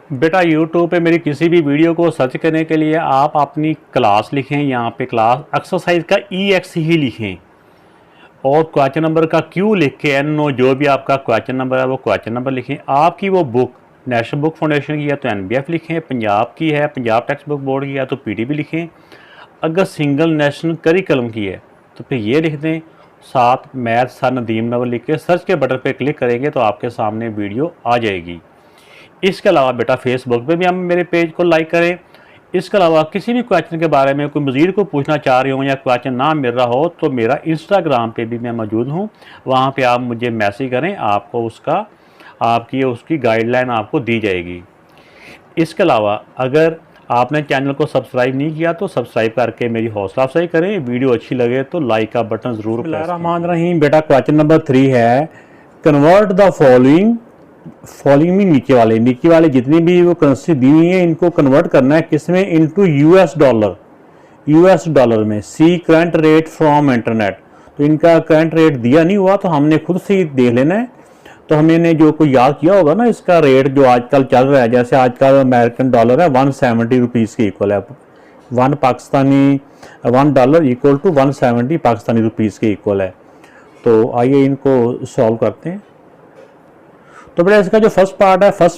बेटा YouTube पे मेरी किसी भी वीडियो को सर्च करने के लिए आप अपनी क्लास लिखें, यहाँ पे क्लास एक्सरसाइज का EX ही लिखें और क्वेश्चन नंबर का Q लिख के NO जो भी आपका क्वेश्चन नंबर है वो क्वेश्चन नंबर लिखें। आपकी वो बुक नेशनल बुक फाउंडेशन की है तो NBF लिखें, पंजाब की है पंजाब टेक्स्ट बुक बोर्ड की है तो PTB लिखें, अगर सिंगल नेशनल करिकुलम की है तो फिर ये लिख दें, साथ मैथ सर नदीम नवल लिख के सर्च के बटन पे क्लिक करेंगे तो आपके सामने वीडियो आ जाएगी। इसके अलावा बेटा फेसबुक पे भी हम मेरे पेज को लाइक करें। इसके अलावा किसी भी क्वेश्चन के बारे में कोई मज़ीद को पूछना चाह रहे हो या क्वेश्चन ना मिल रहा हो तो मेरा इंस्टाग्राम पे भी मैं मौजूद हूँ, वहाँ पे आप मुझे मैसेज करें, आपको उसकी गाइडलाइन आपको दी जाएगी। इसके अलावा अगर आपने चैनल को सब्सक्राइब नहीं किया तो सब्सक्राइब करके मेरी हौसला अफजाई करें, वीडियो अच्छी लगे तो लाइक का बटन ज़रूर प्रेस करें। बेटा क्वेश्चन नंबर 3 है, कन्वर्ट द फॉलोइंग में नीचे वाले जितनी भी वो करेंसी दी हुई है इनको कन्वर्ट करना है किसमें, इनटू यूएस डॉलर में। सी करंट रेट फ्रॉम इंटरनेट, तो इनका करंट रेट दिया नहीं हुआ तो हमने खुद से ही देख लेना है। तो हमने जो कोई याद किया होगा ना, इसका रेट जो आजकल चल रहा है, जैसे आजकल अमेरिकन डॉलर है 170 रुपीज़ के इक्वल है, $1 इक्वल टू 170 पाकिस्तानी रुपीज़ के इक्वल है। तो आइए इनको सॉल्व करते हैं। तो बेटा इसका जो फर्स्ट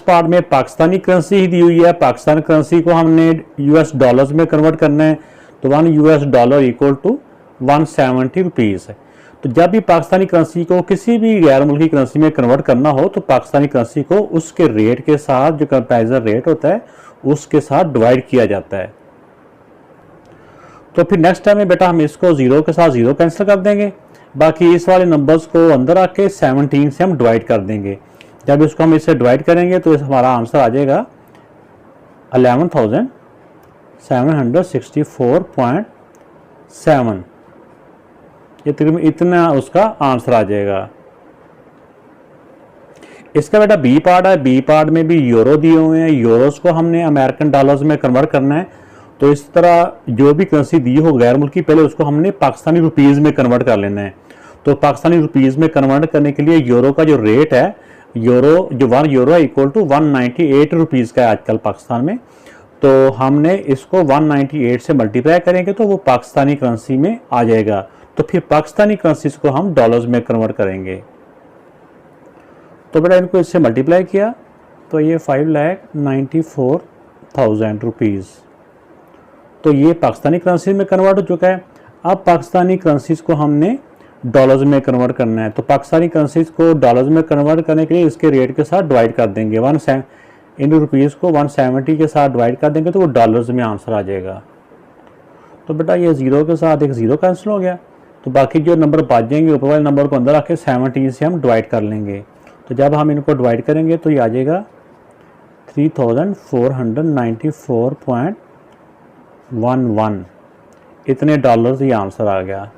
पार्ट में पाकिस्तानी करेंसी ही दी हुई है, पाकिस्तानी करेंसी को हमने यूएस डॉलर्स में कन्वर्ट करना है, तो $1 इक्वल टू 170 रुपीज़ है। तो जब भी पाकिस्तानी करेंसी को किसी भी गैर मुल्की करेंसी में कन्वर्ट करना हो तो पाकिस्तानी करेंसी को उसके रेट के साथ, जो कंपैरिजन रेट होता है उसके साथ डिवाइड किया जाता है। तो फिर नेक्स्ट टाइम में बेटा हम इसको 0 के साथ 0 कैंसिल कर देंगे, बाकी इस वाले नंबर्स को अंदर आके 17 से हम डिवाइड कर देंगे। जब इसको हम इससे डिवाइड करेंगे तो हमारा आंसर आ जाएगा 11,764.7, इतना उसका आंसर आ जाएगा। इसका बेटा बी पार्ट में भी यूरो दिए हुए हैं, यूरोस को हमने अमेरिकन डॉलर्स में कन्वर्ट करना है। तो इस तरह जो भी करेंसी दी हो गैर मुल्की, पहले उसको हमने पाकिस्तानी रुपीज़ में कन्वर्ट कर लेना है। तो पाकिस्तानी रुपीज़ में कन्वर्ट करने के लिए यूरो का जो रेट है, $1 है इक्वल टू 198 रुपीज़ का है आजकल पाकिस्तान में। तो हमने इसको 198 से मल्टीप्लाई करेंगे तो वो पाकिस्तानी करेंसी में आ जाएगा। तो फिर पाकिस्तानी करेंसीज को हम डॉलर्स में कन्वर्ट करेंगे। तो बेटा इनको इससे मल्टीप्लाई किया तो ये 5,94,000 रुपीज़, तो ये पाकिस्तानी करेंसी में कन्वर्ट हो चुका है। अब पाकिस्तानी करेंसीज को हमने डॉलर्स में कन्वर्ट करना है, तो पाकिस्तानी करेंसीज को डॉलर्स में कन्वर्ट करने के लिए इसके रेट के साथ डिवाइड कर देंगे। इन रुपीज़ को 170 के साथ डिवाइड कर देंगे तो वो डॉलर्स में आंसर आ जाएगा। तो बेटा ये 0 के साथ एक 0 कैंसिल हो गया, तो बाकी जो नंबर बच जाएंगे ऊपर वाले नंबर को अंदर आके 17 से हम डिवाइड कर लेंगे। तो जब हम इनको डिवाइड करेंगे तो ये आ जाएगा 3,494.11, इतने डॉलर्स ये आंसर आ गया।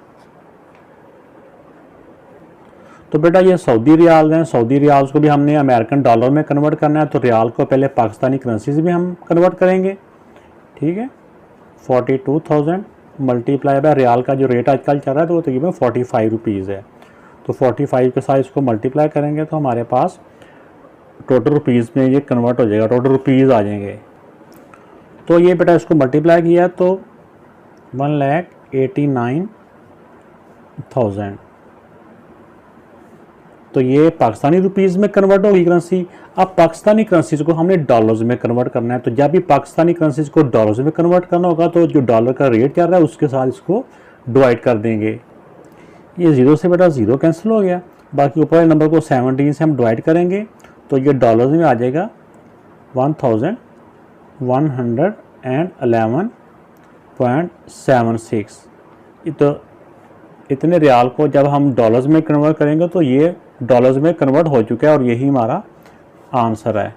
तो बेटा ये सऊदी रियाल हैं, सऊदी रियाल्स को भी हमने अमेरिकन डॉलर में कन्वर्ट करना है, तो रियाल को पहले पाकिस्तानी करेंसी से भी हम कन्वर्ट करेंगे। ठीक है, 42,000 मल्टीप्लाई बाय रियाल का जो रेट आजकल चल रहा है तो वो तकरीबन 45 रुपीज़ है। तो 45 के साथ इसको मल्टीप्लाई करेंगे तो हमारे पास टोटल रुपीज़ में ये कन्वर्ट हो जाएगा, टोटल रुपीज़ आ जाएंगे। तो ये बेटा इसको मल्टीप्लाई किया तो 1,89,000, तो ये पाकिस्तानी रुपीज़ में कन्वर्ट होगी करेंसी। अब पाकिस्तानी करेंसीज को हमने डॉलर्स में कन्वर्ट करना है, तो जब भी पाकिस्तानी करेंसीज को डॉलर्स में कन्वर्ट करना होगा तो जो डॉलर का रेट चल रहा है उसके साथ इसको डिवाइड कर देंगे। ये 0 से बेटा 0 कैंसिल हो गया, बाकी ऊपर नंबर को 17 से हम डिवाइड करेंगे तो ये डॉलर्स में आ जाएगा 1,111.76। तो इतने रियाल को जब हम डॉलर्स में कन्वर्ट करेंगे तो ये डॉलर्स में कन्वर्ट हो चुका है और यही हमारा आंसर है।